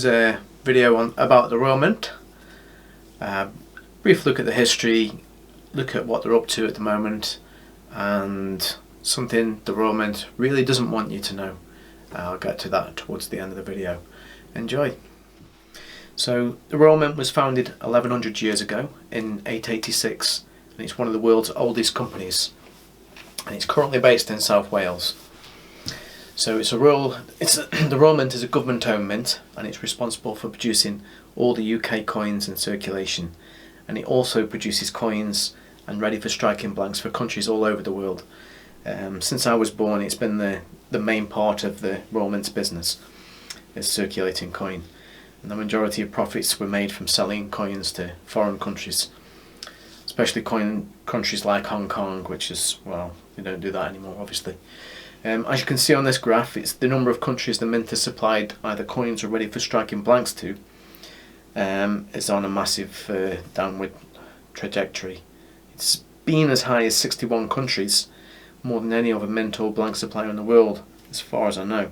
is a video about the Royal Mint. Brief look at the history, look at what they're up to at the moment, and something the Royal Mint really doesn't want you to know. I'll get to that towards the end of the video. Enjoy. So the Royal Mint was founded 1100 years ago in 886, and it's one of the world's oldest companies, and it's currently based in South Wales. So the Royal Mint is a government-owned mint, and it's responsible for producing all the UK coins in circulation, and it also produces coins and ready for striking blanks for countries all over the world. Since I was born, it's been the main part of the Royal Mint's business, is circulating coin, and the majority of profits were made from selling coins to foreign countries, especially countries like Hong Kong, which is, well, we don't do that anymore obviously. As you can see on this graph, it's the number of countries the mint has supplied either coins or ready for striking blanks to is on a massive downward trajectory. It's been as high as 61 countries, more than any other mint or blank supplier in the world, as far as I know.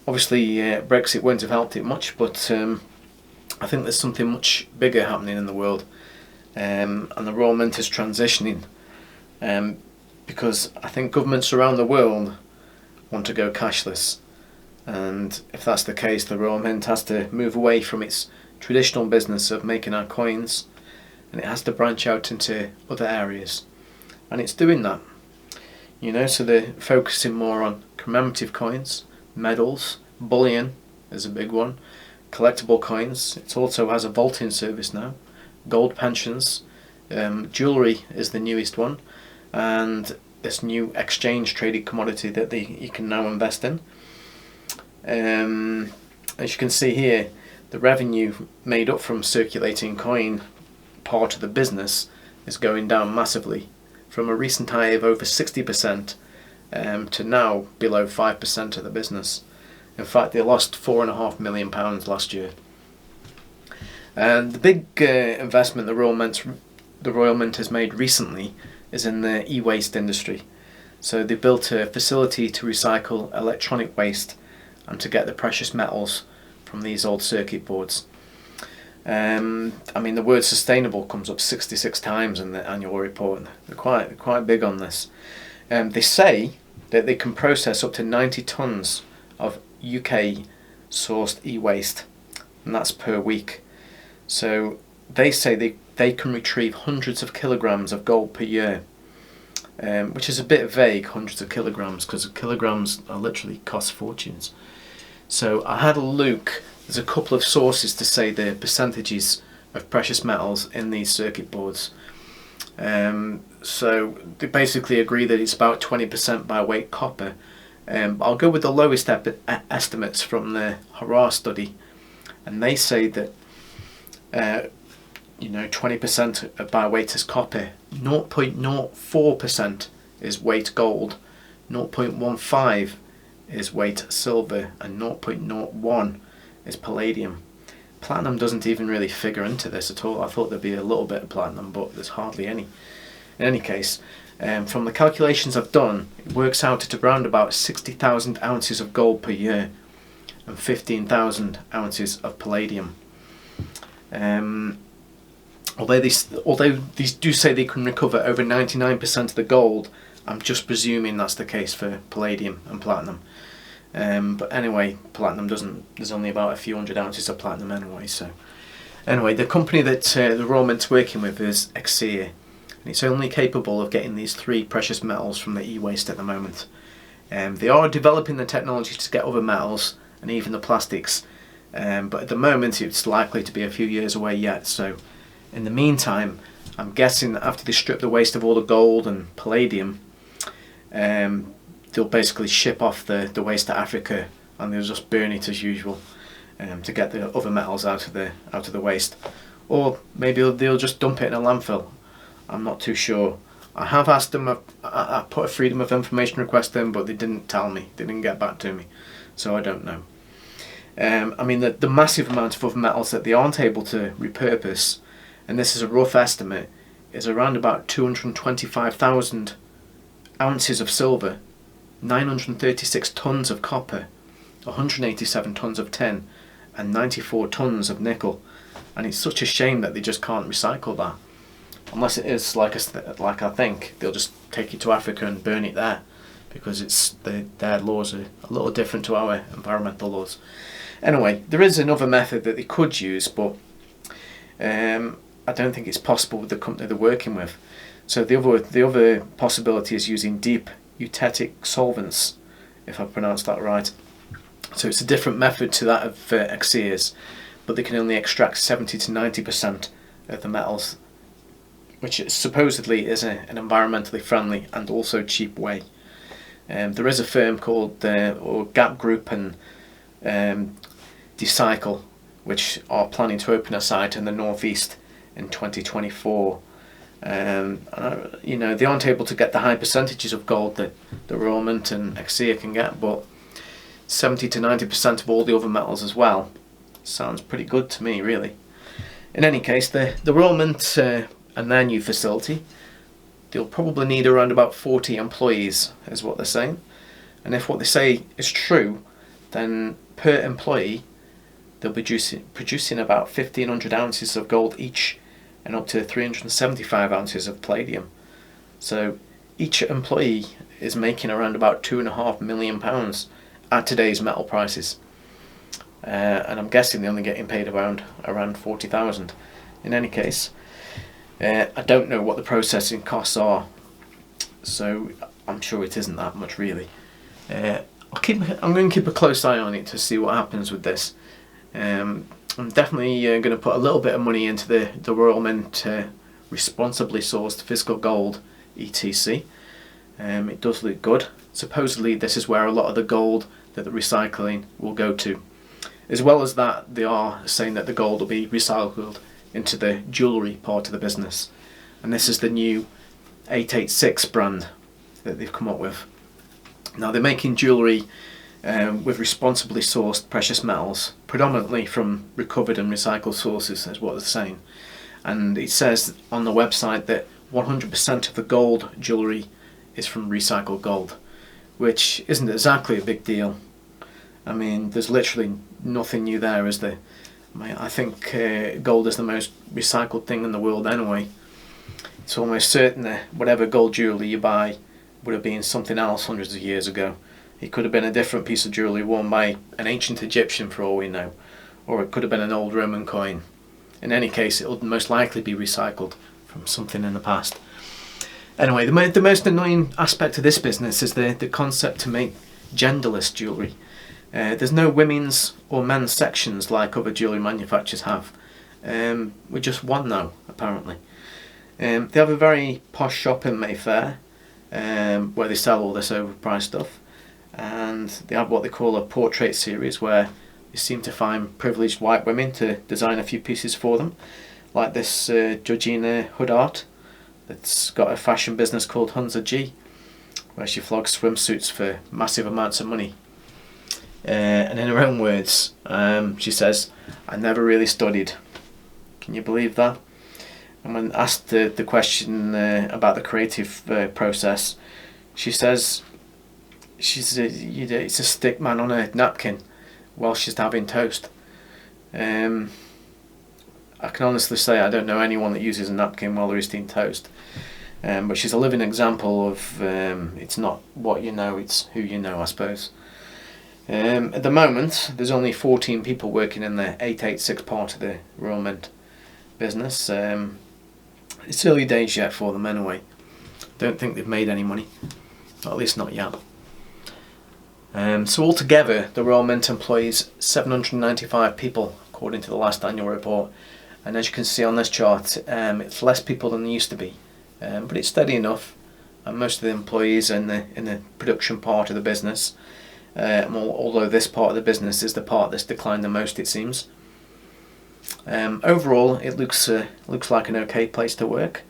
Obviously Brexit won't have helped it much, but I think there's something much bigger happening in the world, and the Royal Mint is transitioning, because I think governments around the world want to go cashless, and if that's the case, the Royal Mint has to move away from its traditional business of making our coins, and it has to branch out into other areas, and it's doing that. You know, so they're focusing more on commemorative coins, medals, bullion is a big one, collectible coins. It also has a vaulting service now, gold pensions, jewellery is the newest one, and this new exchange traded commodity that you can now invest in. As you can see here, the revenue made up from circulating coin part of the business is going down massively, from a recent high of over 60% to now below 5% of the business. In fact, they lost £4.5 million last year. And the big investment the Royal Mint has made recently is in the e-waste industry. So they built a facility to recycle electronic waste and to get the precious metals from these old circuit boards. I mean, the word sustainable comes up 66 times in the annual report. They're quite big on this. They say that they can process up to 90 tonnes of UK sourced e-waste, and that's per week. So they say they can retrieve hundreds of kilograms of gold per year, which is a bit vague, hundreds of kilograms, because kilograms are literally cost fortunes. So I had a look. There's a couple of sources to say the percentages of precious metals in these circuit boards. So they basically agree that it's about 20% by weight copper. I'll go with the lowest estimates from the Hurrah study, and they say that 20% by weight is copper, 0.04% is weight gold, 0.15 is weight silver, and 0.01 is palladium. Platinum doesn't even really figure into this at all. I thought there'd be a little bit of platinum, but there's hardly any. In any case, from the calculations I've done, it works out at around about 60,000 ounces of gold per year and 15,000 ounces of palladium. Although these do say they can recover over 99% of the gold, I'm just presuming that's the case for palladium and platinum. But anyway, platinum there's only about a few hundred ounces of platinum anyway. So anyway, the company that the Royal Mint's working with is Exeer, and it's only capable of getting these three precious metals from the e-waste at the moment. They are developing the technology to get other metals and even the plastics, but at the moment it's likely to be a few years away yet. So in the meantime, I'm guessing that after they strip the waste of all the gold and palladium, they'll basically ship off the waste to Africa, and they'll just burn it as usual to get the other metals out of the waste, or maybe they'll just dump it in a landfill. I'm not too sure. I have asked them. I put a freedom of information request in, but they didn't tell me. They didn't get back to me, so I don't know. I mean, the massive amount of other metals that they aren't able to repurpose, and this is a rough estimate, is around about 225,000 ounces of silver, 936 tonnes of copper, 187 tonnes of tin, and 94 tons of nickel. And it's such a shame that they just can't recycle that. Unless it is like I think they'll just take it to Africa and burn it there, because their laws are a little different to our environmental laws. Anyway, there is another method that they could use, but I don't think it's possible with the company they're working with. So the other possibility is using deep eutectic solvents, if I pronounced that right. So it's a different method to that of Exea's, but they can only extract 70 to 90% of the metals, which supposedly is an environmentally friendly and also cheap way. There is a firm called or Gap Group and Decycle, which are planning to open a site in the northeast in 2024. You know, they aren't able to get the high percentages of gold that the Roermond and Exea can get, but 70 to 90% of all the other metals as well sounds pretty good to me, really. In any case, the Roermond and their new facility, they'll probably need around about 40 employees, is what they're saying. And if what they say is true, then per employee they'll be producing about 1,500 ounces of gold each, and up to 375 ounces of palladium. So each employee is making around about £2.5 million at today's metal prices. And I'm guessing they're only getting paid around 40,000. In any case, I don't know what the processing costs are, so I'm sure it isn't that much really. I'm going to keep a close eye on it to see what happens with this. I'm definitely going to put a little bit of money into the Roermond responsibly sourced physical gold ETC. It does look good. Supposedly this is where a lot of the gold that the recycling will go to. As well as that, they are saying that the gold will be recycled into the jewellery part of the business. And this is the new 886 brand that they've come up with. Now they're making jewellery with responsibly sourced precious metals, predominantly from recovered and recycled sources, is what they're saying. And it says on the website that 100% of the gold jewellery is from recycled gold, which isn't exactly a big deal. I mean, there's literally nothing new there, is there? I think gold is the most recycled thing in the world anyway. It's almost certain that whatever gold jewellery you buy would have been something else hundreds of years ago. It could have been a different piece of jewellery worn by an ancient Egyptian for all we know, or it could have been an old Roman coin. In any case, it will most likely be recycled from something in the past. Anyway, the most annoying aspect of this business is the concept to make genderless jewellery. There's no women's or men's sections like other jewellery manufacturers have. We're just one now, apparently. They have a very posh shop in Mayfair where they sell all this overpriced stuff, and they have what they call a portrait series where they seem to find privileged white women to design a few pieces for them, like this Georgina Hoodart that's got a fashion business called Hunza G, where she flogs swimsuits for massive amounts of money. And in her own words, she says, "I never really studied." Can you believe that? And when asked the question about the creative process, she says it's a stick man on a napkin while she's having toast. I can honestly say I don't know anyone that uses a napkin while they're eating toast. But she's a living example of it's not what you know, it's who you know, I suppose. At the moment, there's only 14 people working in the 886 part of the Roermond business. It's early days yet for them anyway. Don't think they've made any money, or at least not yet. So altogether, the Roermond employs 795 people, according to the last annual report. And as you can see on this chart, it's less people than there used to be, but it's steady enough. And most of the employees are in the production part of the business. Although this part of the business is the part that's declined the most, it seems. Overall, it looks like an okay place to work.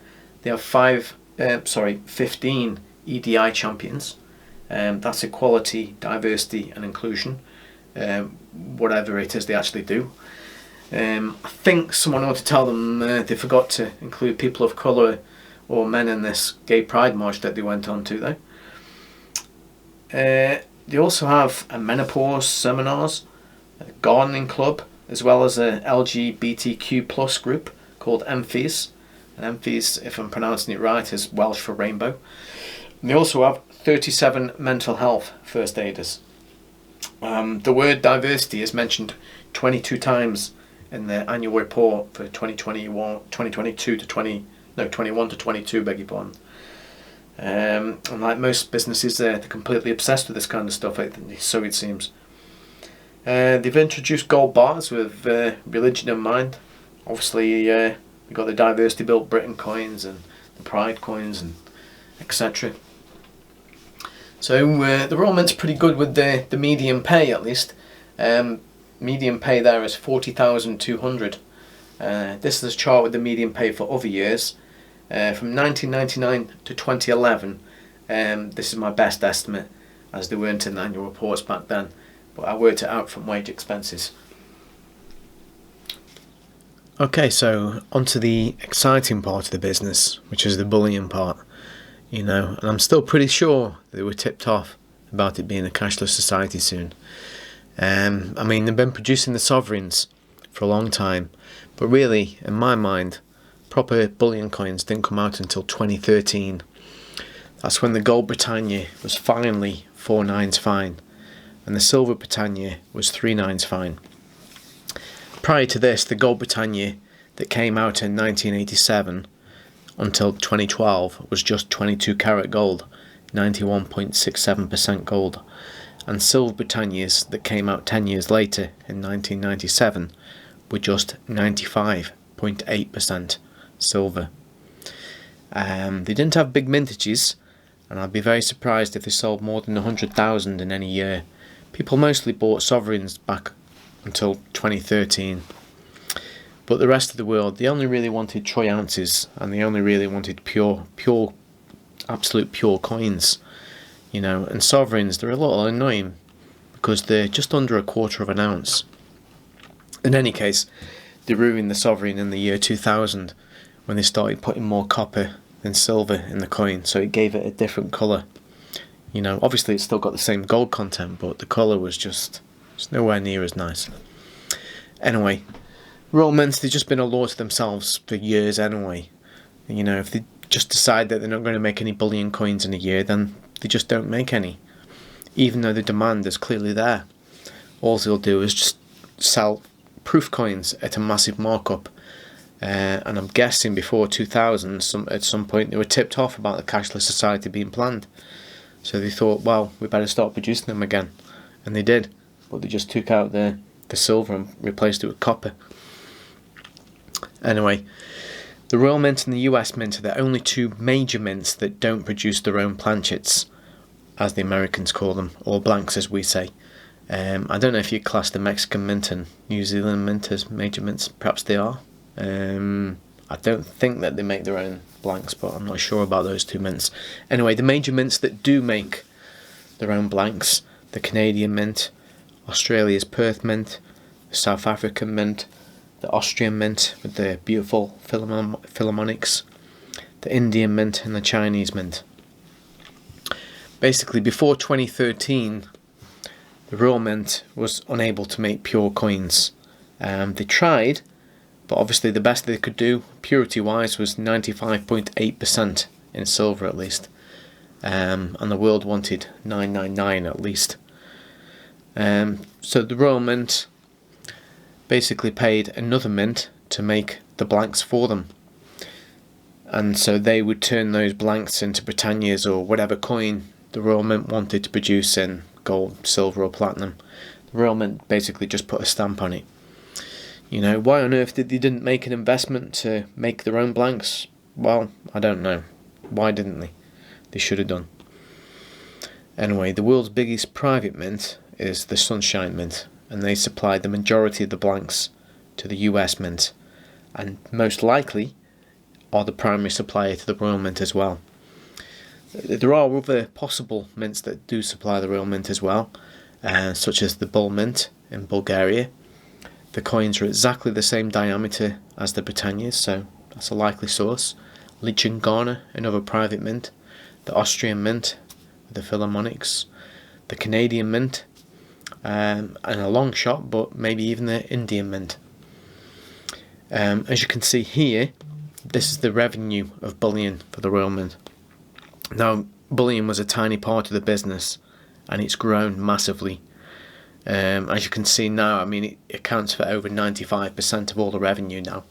They have 15 EDI champions. That's equality, diversity and inclusion, whatever it is they actually do. I think someone ought to tell them they forgot to include people of colour or men in this gay pride march that they went on to, though. They also have a menopause seminars, a gardening club, as well as a LGBTQ plus group called MFEs. And MFEs, if I'm pronouncing it right, is Welsh for rainbow. And they also have 37 mental health first aiders. The word diversity is mentioned 22 times in their annual report for 2022 to 21 to 22, beg your pardon. And like most businesses, they're completely obsessed with this kind of stuff, so it seems. They've introduced gold bars with religion in mind. Obviously, we've got the Diversity Built Britain coins and the Pride coins and etc. So the Royal Mint's pretty good with the median pay, at least. Median pay there is 40,200. This is a chart with the median pay for other years. From 1999 to 2011, this is my best estimate, as they weren't in the annual reports back then, but I worked it out from wage expenses. Okay, so onto the exciting part of the business, which is the bullion part. And I'm still pretty sure they were tipped off about it being a cashless society soon. They've been producing the sovereigns for a long time, but really, in my mind, proper bullion coins didn't come out until 2013. That's when the gold Britannia was finally 4 nines fine, and the silver Britannia was 3 nines fine. Prior to this, the gold Britannia that came out in 1987 until 2012 was just 22 karat gold, 91.67% gold, and silver Britannias that came out 10 years later in 1997 were just 95.8% silver. They didn't have big mintages, and I'd be very surprised if they sold more than 100,000 in any year. People mostly bought sovereigns back until 2013. But the rest of the world, they only really wanted troy ounces, and they only really wanted pure, absolute pure coins. And sovereigns, they're a little annoying because they're just under a quarter of an ounce. In any case, they ruined the sovereign in the year 2000 when they started putting more copper than silver in the coin, so it gave it a different colour. Obviously it's still got the same gold content, but the colour was just nowhere near as nice. Anyway, Royal Mints, they've just been a law to themselves for years anyway. If they just decide that they're not going to make any bullion coins in a year, then they just don't make any, even though the demand is clearly there. All they'll do is just sell proof coins at a massive markup. And I'm guessing before 2000, at some point, they were tipped off about the cashless society being planned. So they thought, well, we better start producing them again. And they did, but they just took out the silver and replaced it with copper. Anyway, the Royal Mint and the US Mint are the only two major mints that don't produce their own planchets, as the Americans call them, or blanks as we say. I don't know if you class the Mexican Mint and New Zealand Mint as major mints. Perhaps they are. I don't think that they make their own blanks, but I'm not sure about those two mints. Anyway, the major mints that do make their own blanks, the Canadian Mint, Australia's Perth Mint, the South African Mint, the Austrian Mint with the beautiful philharmonics, the Indian Mint and the Chinese Mint. Basically, before 2013, the Royal Mint was unable to make pure coins. They tried, but obviously the best they could do, purity-wise, was 95.8% in silver at least. And the world wanted 999 at least. So the Royal Mint basically paid another mint to make the blanks for them. And so they would turn those blanks into Britannias or whatever coin the Royal Mint wanted to produce in gold, silver or platinum. The Royal Mint basically just put a stamp on it. Why on earth they didn't make an investment to make their own blanks? Well, I don't know. Why didn't they? They should have done. Anyway, the world's biggest private mint is the Sunshine Mint, and they supply the majority of the blanks to the US Mint, and most likely are the primary supplier to the Royal Mint as well. There are other possible mints that do supply the Royal Mint as well, such as the Bull Mint in Bulgaria. The coins are exactly the same diameter as the Britannias, so that's a likely source. Leach and Garner, another private mint. The Austrian Mint with the philharmonics. The Canadian Mint. and a long shot, but maybe even the Indian mint. As you can see here, this is the revenue of bullion for the Royal Mint. Now, bullion was a tiny part of the business, and it's grown massively. As you can see now, I mean, it accounts for over 95% of all the revenue now.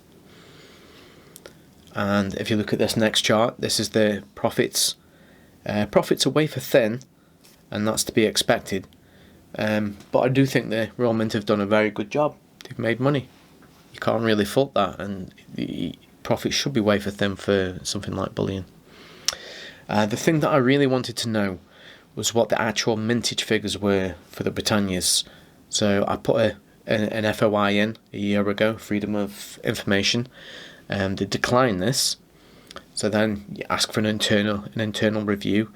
And if you look at this next chart, this is the profits. Profits are wafer thin, and that's to be expected. But I do think the Royal Mint have done a very good job. They've made money. You can't really fault that, and the profits should be wafer thin for something like bullion. The thing that I really wanted to know was what the actual mintage figures were for the Britannias. So I put an FOI in a year ago, Freedom of Information. They declined this. So then you ask for an internal review,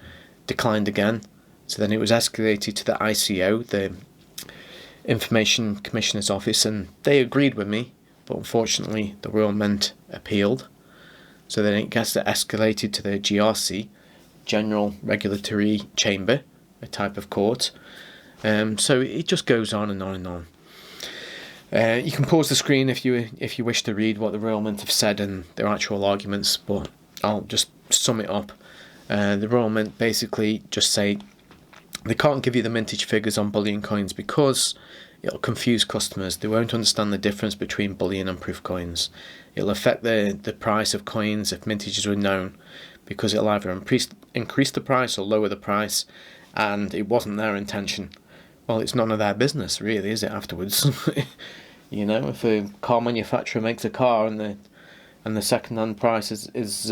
declined again. So then it was escalated to the ICO, the Information Commissioner's Office, and they agreed with me, but unfortunately the Royal Mint appealed. So then it gets escalated to the GRC, General Regulatory Chamber, a type of court. So it just goes on and on and on. You can pause the screen if you wish to read what the Royal Mint have said and their actual arguments, but I'll just sum it up. The Royal Mint basically just say they can't give you the mintage figures on bullion coins because it'll confuse customers. They won't understand the difference between bullion and proof coins. It'll affect the price of coins if mintages were known, because it'll either increase the price or lower the price, and it wasn't their intention. Well, it's none of their business, really, is it, afterwards? You know, if a car manufacturer makes a car and the second-hand price is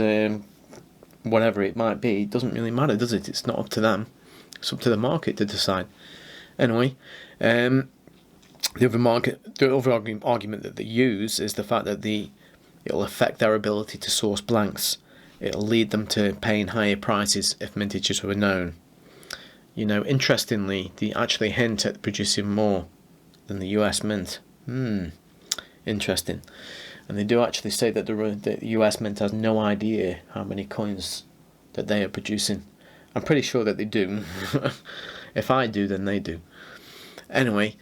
whatever it might be, it doesn't really matter, does it? It's not up to them. It's up to the market to decide. Anyway, the other argument that they use is the fact that it'll affect their ability to source blanks. It'll lead them to paying higher prices if mintages were known. You know, interestingly, they actually hint at producing more than the US Mint. Interesting. And they do actually say that the US Mint has no idea how many coins that they are producing. I'm pretty sure that they do. If I do, then they do. Anyway,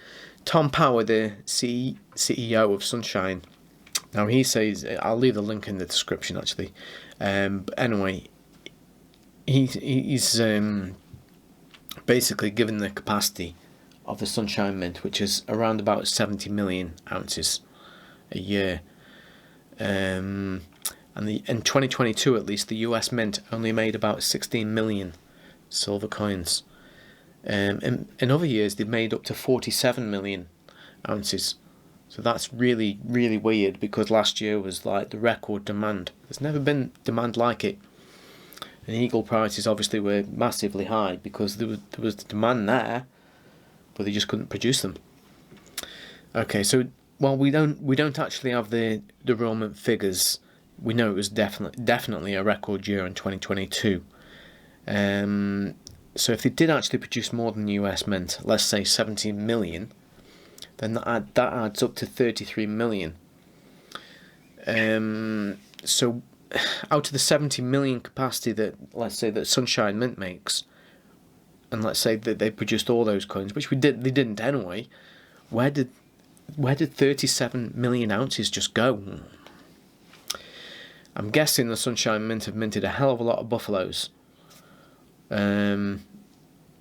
Tom Power, the CEO of Sunshine, now he says, I'll leave the link in the description actually. But anyway, he's basically given the capacity of the Sunshine Mint, which is around about 70 million ounces a year. And in 2022 at least, the US Mint only made about 16 million silver coins. In other years, they've made up to 47 million ounces. So that's really, really weird, because last year was like the record demand. There's never been demand like it. And Eagle prices obviously were massively high because there was the demand there, but they just couldn't produce them. Okay, so while we don't actually have the Royal Mint figures, we know it was definitely a record year in 2022. So if they did actually produce more than the US Mint, let's say 17 million, then that adds up to 33 million. So out of the 70 million capacity that, let's say, that Sunshine Mint makes, and let's say that they produced all those coins, which they didn't anyway, where did 37 million ounces just go? I'm guessing the Sunshine Mint have minted a hell of a lot of buffaloes.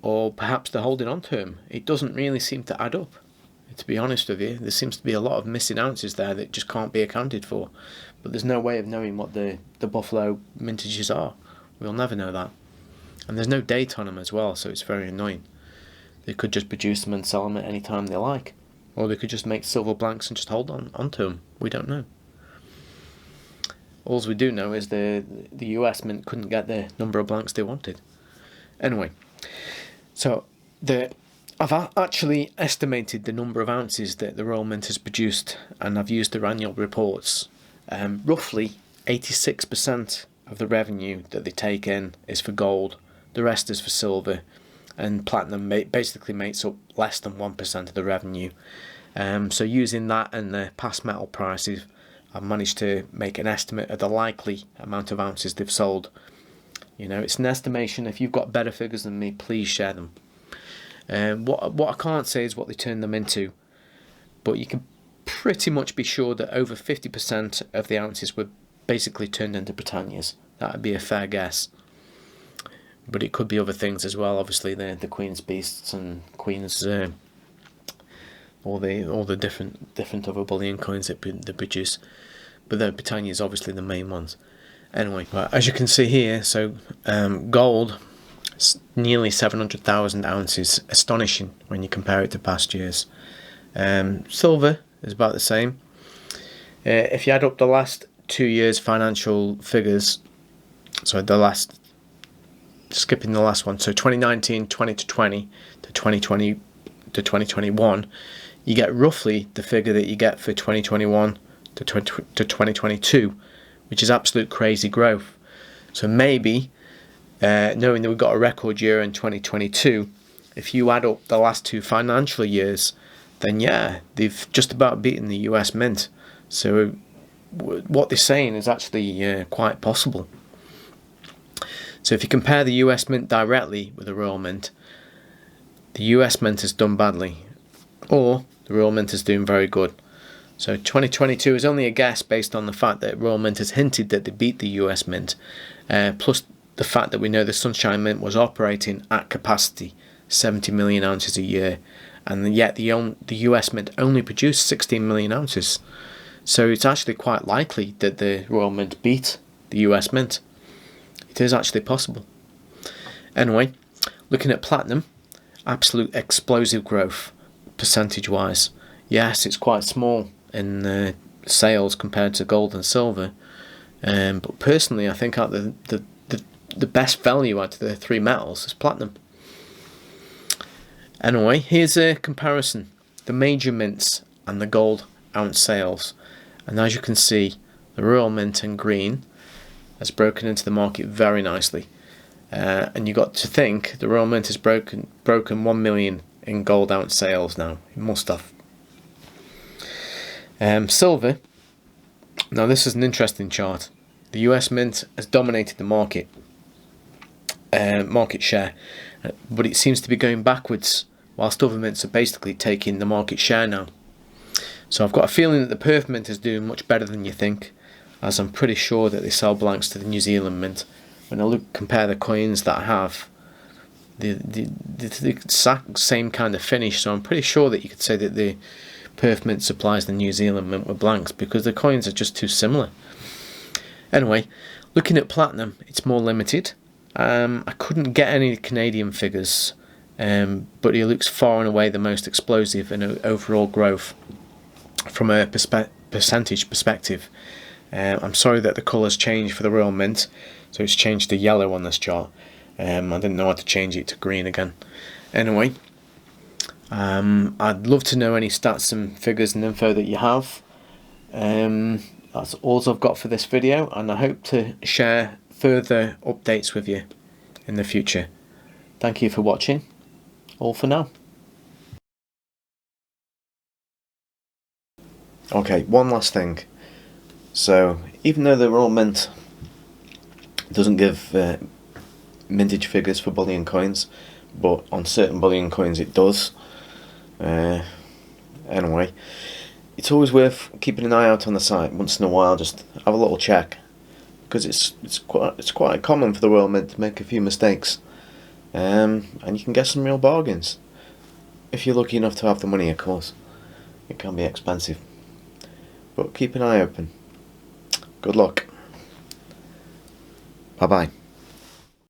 Or perhaps they're holding on to them. It doesn't really seem to add up, to be honest with you. There seems to be a lot of missing ounces there that just can't be accounted for. But there's no way of knowing what the buffalo mintages are. We'll never know that. And there's no date on them as well, so it's very annoying. They could just produce them and sell them at any time they like. Or they could just make silver blanks and just hold onto them. We don't know. All we do know is the US Mint couldn't get the number of blanks they wanted. Anyway, so I've actually estimated the number of ounces that the Royal Mint has produced, and I've used their annual reports. Roughly 86% of the revenue that they take in is for gold, the rest is for silver, and platinum basically makes up less than 1% of the revenue. So using that and the past metal prices, I've managed to make an estimate of the likely amount of ounces they've sold. You know, it's an estimation. If you've got better figures than me, please share them. What I can't say is what they turned them into, but you can pretty much be sure that over 50% of the ounces were basically turned into Britannias. That would be a fair guess. But it could be other things as well. Obviously, the Queen's Beasts and Queen's all the different other bullion coins that they produce. But the Britannia is obviously the main ones. Anyway, as you can see here, so gold, nearly 700,000 ounces, astonishing when you compare it to past years. Silver is about the same. If you add up the last 2 years' financial figures, so skipping the last one, so 2019, 2020 to 2020 to 2021, you get roughly the figure that you get for 2021 to 2022, which is absolute crazy growth. So maybe, knowing that we've got a record year in 2022, if you add up the last 2 financial years, then yeah, they've just about beaten the US Mint. So what they're saying is actually quite possible. So if you compare the US Mint directly with the Royal Mint, the US Mint has done badly, or the Royal Mint is doing very good. So 2022 is only a guess based on the fact that Royal Mint has hinted that they beat the US Mint, plus the fact that we know the Sunshine Mint was operating at capacity, 70 million ounces a year, and yet the US Mint only produced 16 million ounces. So it's actually quite likely that the Royal Mint beat the US Mint. It is actually possible. Anyway, looking at platinum, absolute explosive growth percentage-wise. Yes, it's quite small in sales compared to gold and silver, but personally I think the best value out of the 3 metals is platinum. Anyway, here's a comparison, the major mints and the gold ounce sales, and as you can see, the Royal Mint in green has broken into the market very nicely, and you got to think the Royal Mint has broken 1 million in gold ounce sales now. It must have. Silver, now this is an interesting chart. The US Mint has dominated the market share, but it seems to be going backwards, whilst other mints are basically taking the market share now. So I've got a feeling that the Perth Mint is doing much better than you think, as I'm pretty sure that they sell blanks to the New Zealand Mint. When I compare the coins that I have, the exact same kind of finish, so I'm pretty sure that you could say that the Perth Mint supplies the New Zealand Mint with blanks, because the coins are just too similar. Anyway, looking at platinum, it's more limited. I couldn't get any Canadian figures, but it looks far and away the most explosive in overall growth from a percentage perspective. I'm sorry that the colours changed for the Royal Mint, so it's changed to yellow on this chart. I didn't know how to change it to green again. Anyway, I'd love to know any stats and figures and info that you have. That's all I've got for this video, and I hope to share further updates with you in the future. Thank you for watching. All for now. Okay, one last thing. So, even though the Royal Mint doesn't give mintage figures for bullion coins, but on certain bullion coins it does. Anyway, it's always worth keeping an eye out on the site once in a while. Just have a little check, because it's quite common for the Royal Mint to make a few mistakes, and you can get some real bargains if you're lucky enough to have the money. Of course, it can be expensive, but keep an eye open. Good luck. Bye bye.